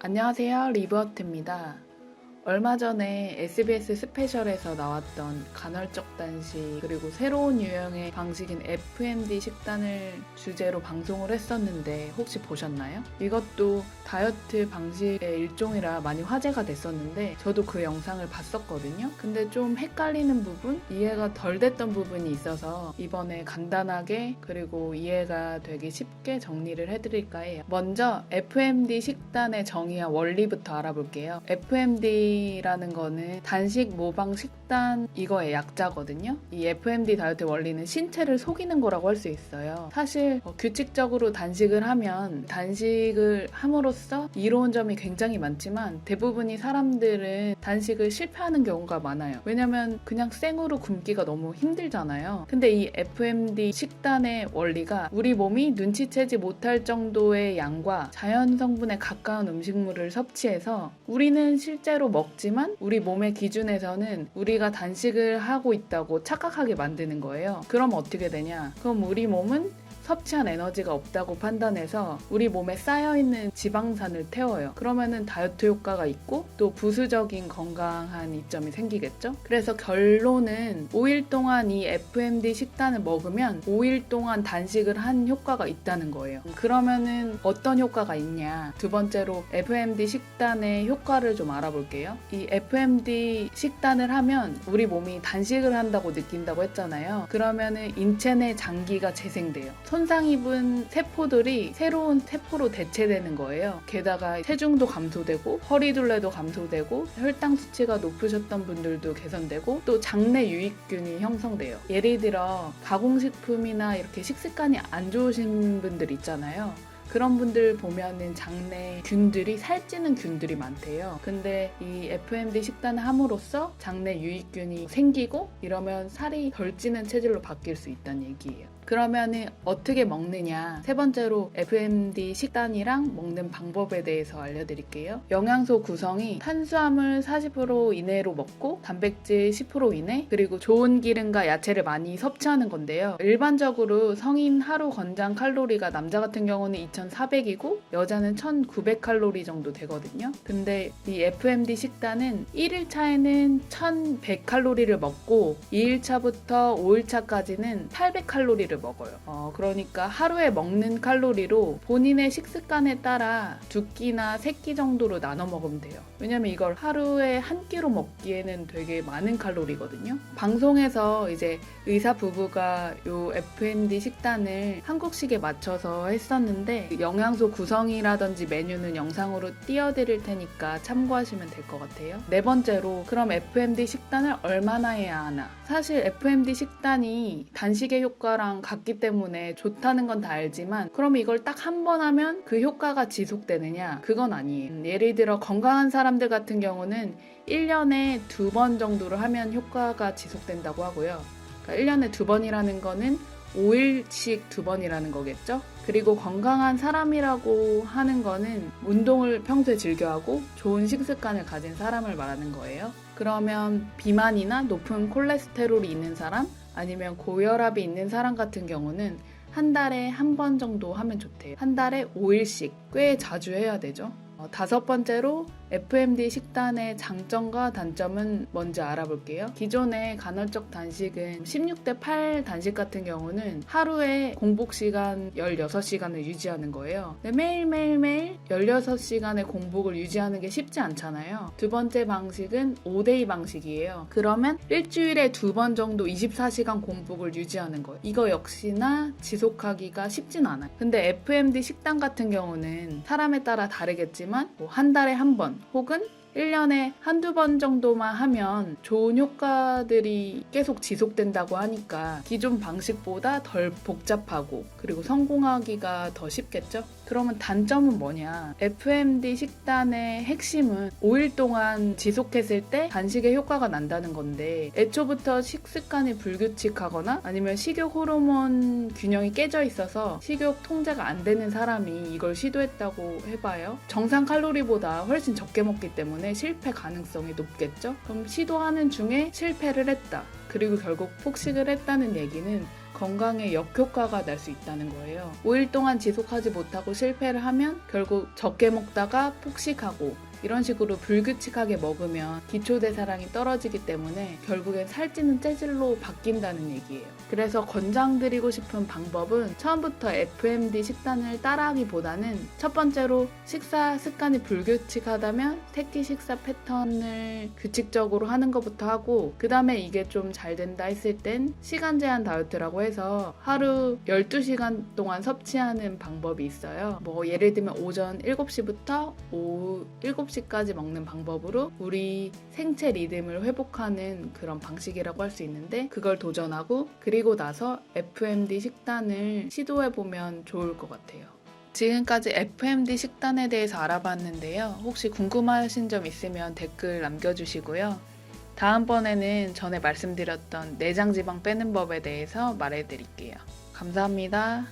안녕하세요, 리브어트입니다. 얼마 전에 SBS 스페셜에서 나왔던 간헐적 단식 그리고 새로운 유형의 방식인 FMD 식단을 주제로 방송을 했었는데 혹시 보셨나요? 이것도 다이어트 방식의 일종이라 많이 화제가 됐었는데 저도 그 영상을 봤었거든요. 근데 좀 헷갈리는 부분, 이해가 덜 됐던 부분이 있어서 이번에 간단하게 그리고 이해가 되기 쉽게 정리를 해드릴까 해요. 먼저 FMD 식단의 정의와 원리부터 알아볼게요. FMD라는 거는 단식 모방 식단 이거의 약자거든요. 이 FMD 다이어트 원리는 신체를 속이는 거라고 할 수 있어요. 사실 규칙적으로 단식을 하면 단식을 함으로써 이로운 점이 굉장히 많지만 대부분의 사람들은 단식을 실패하는 경우가 많아요. 왜냐면 그냥 생으로 굶기가 너무 힘들잖아요. 근데 이 FMD 식단의 원리가 우리 몸이 눈치채지 못할 정도의 양과 자연 성분에 가까운 음식물을 섭취해서 우리는 실제로 먹지만 우리 몸의 기준에서는 우리가 단식을 하고 있다고 착각하게 만드는 거예요. 그럼 어떻게 되냐? 그럼 우리 몸은 섭취한 에너지가 없다고 판단해서 우리 몸에 쌓여있는 지방산을 태워요. 그러면은 다이어트 효과가 있고 또 부수적인 건강한 이점이 생기겠죠? 그래서 결론은 5일 동안 이 FMD 식단을 먹으면 5일 동안 단식을 한 효과가 있다는 거예요. 그러면은 어떤 효과가 있냐? 두 번째로 FMD 식단의 효과를 좀 알아볼게요. 이 FMD 식단을 하면 우리 몸이 단식을 한다고 느낀다고 했잖아요. 그러면은 인체 내 장기가 재생돼요. 손상 입은 세포들이 새로운 세포로 대체되는 거예요. 게다가 체중도 감소되고 허리둘레도 감소되고 혈당 수치가 높으셨던 분들도 개선되고 또 장내 유익균이 형성돼요. 예를 들어 가공식품이나 이렇게 식습관이 안 좋으신 분들 있잖아요. 그런 분들 보면은 장내 균들이 살찌는 균들이 많대요. 근데 이 FMD 식단을 함으로써 장내 유익균이 생기고 이러면 살이 덜 찌는 체질로 바뀔 수 있다는 얘기예요. 그러면은 어떻게 먹느냐? 세 번째로 FMD 식단이랑 먹는 방법에 대해서 알려드릴게요. 영양소 구성이 탄수화물 40% 이내로 먹고 단백질 10% 이내 그리고 좋은 기름과 야채를 많이 섭취하는 건데요. 일반적으로 성인 하루 권장 칼로리가 남자 같은 경우는 2,400이고 여자는 1,900칼로리 정도 되거든요. 근데 이 FMD 식단은 1일차에는 1,100칼로리를 먹고 2일차부터 5일차까지는 800칼로리를 먹어요. 그러니까 하루에 먹는 칼로리로 본인의 식습관에 따라 2끼나 3끼 정도로 나눠 먹으면 돼요. 왜냐면 이걸 하루에 한 끼로 먹기에는 되게 많은 칼로리거든요. 방송에서 이제 의사 부부가 요 FMD 식단을 한국식에 맞춰서 했었는데 영양소 구성이라든지 메뉴는 영상으로 띄워드릴 테니까 참고하시면 될 것 같아요. 네 번째로 그럼 FMD 식단을 얼마나 해야 하나? 사실 FMD 식단이 단식의 효과랑 같기 때문에 좋다는 건 다 알지만 그럼 이걸 딱 한 번 하면 그 효과가 지속되느냐? 그건 아니에요. 예를 들어 건강한 사람들 같은 경우는 1년에 2번 정도를 하면 효과가 지속된다고 하고요. 그러니까 1년에 2번이라는 거는 5일씩 2번이라는 거겠죠? 그리고 건강한 사람이라고 하는 거는 운동을 평소에 즐겨하고 좋은 식습관을 가진 사람을 말하는 거예요. 그러면 비만이나 높은 콜레스테롤이 있는 사람 아니면 고혈압이 있는 사람 같은 경우는 한 달에 한 번 정도 하면 좋대요. 한 달에 5일씩 꽤 자주 해야 되죠. 다섯 번째로 FMD 식단의 장점과 단점은 뭔지 알아볼게요. 기존의 간헐적 단식은 16대 8 단식 같은 경우는 하루에 공복 시간 16시간을 유지하는 거예요. 근데 매일매일 16시간의 공복을 유지하는 게 쉽지 않잖아요. 두 번째 방식은 5대2 방식이에요. 그러면 일주일에 2번 정도 24시간 공복을 유지하는 거예요. 이거 역시나 지속하기가 쉽진 않아요. 근데 FMD 식단 같은 경우는 사람에 따라 다르겠지만 한 달에 한 번 혹은 1년에 한두 번 정도만 하면 좋은 효과들이 계속 지속된다고 하니까 기존 방식보다 덜 복잡하고 그리고 성공하기가 더 쉽겠죠? 그러면 단점은 뭐냐? FMD 식단의 핵심은 5일 동안 지속했을 때 단식의 효과가 난다는 건데 애초부터 식습관이 불규칙하거나 아니면 식욕 호르몬 균형이 깨져 있어서 식욕 통제가 안 되는 사람이 이걸 시도했다고 해봐요. 정상 칼로리보다 훨씬 적게 먹기 때문에 실패 가능성이 높겠죠? 그럼 시도하는 중에 실패를 했다. 그리고 결국 폭식을 했다는 얘기는 건강에 역효과가 날 수 있다는 거예요. 5일 동안 지속하지 못하고 실패를 하면 결국 적게 먹다가 폭식하고 이런 식으로 불규칙하게 먹으면 기초대사량이 떨어지기 때문에 결국엔 살찌는 체질로 바뀐다는 얘기예요. 그래서 권장드리고 싶은 방법은 처음부터 FMD 식단을 따라하기보다는 첫 번째로 식사 습관이 불규칙하다면 새끼 식사 패턴을 규칙적으로 하는 것부터 하고, 그 다음에 이게 좀 잘 된다 했을 땐 시간 제한 다이어트라고 해서 하루 12시간 동안 섭취하는 방법이 있어요. 뭐 예를 들면 오전 7시부터 오후 7시까지 먹는 방법으로 우리 생체 리듬을 회복하는 그런 방식이라고 할 수 있는데, 그걸 도전하고 그리고 나서 FMD 식단을 시도해보면 좋을 것 같아요. 지금까지 FMD 식단에 대해서 알아봤는데요. 혹시 궁금하신 점 있으면 댓글 남겨주시고요. 다음번에는 전에 말씀드렸던 내장지방 빼는 법에 대해서 말해드릴게요. 감사합니다.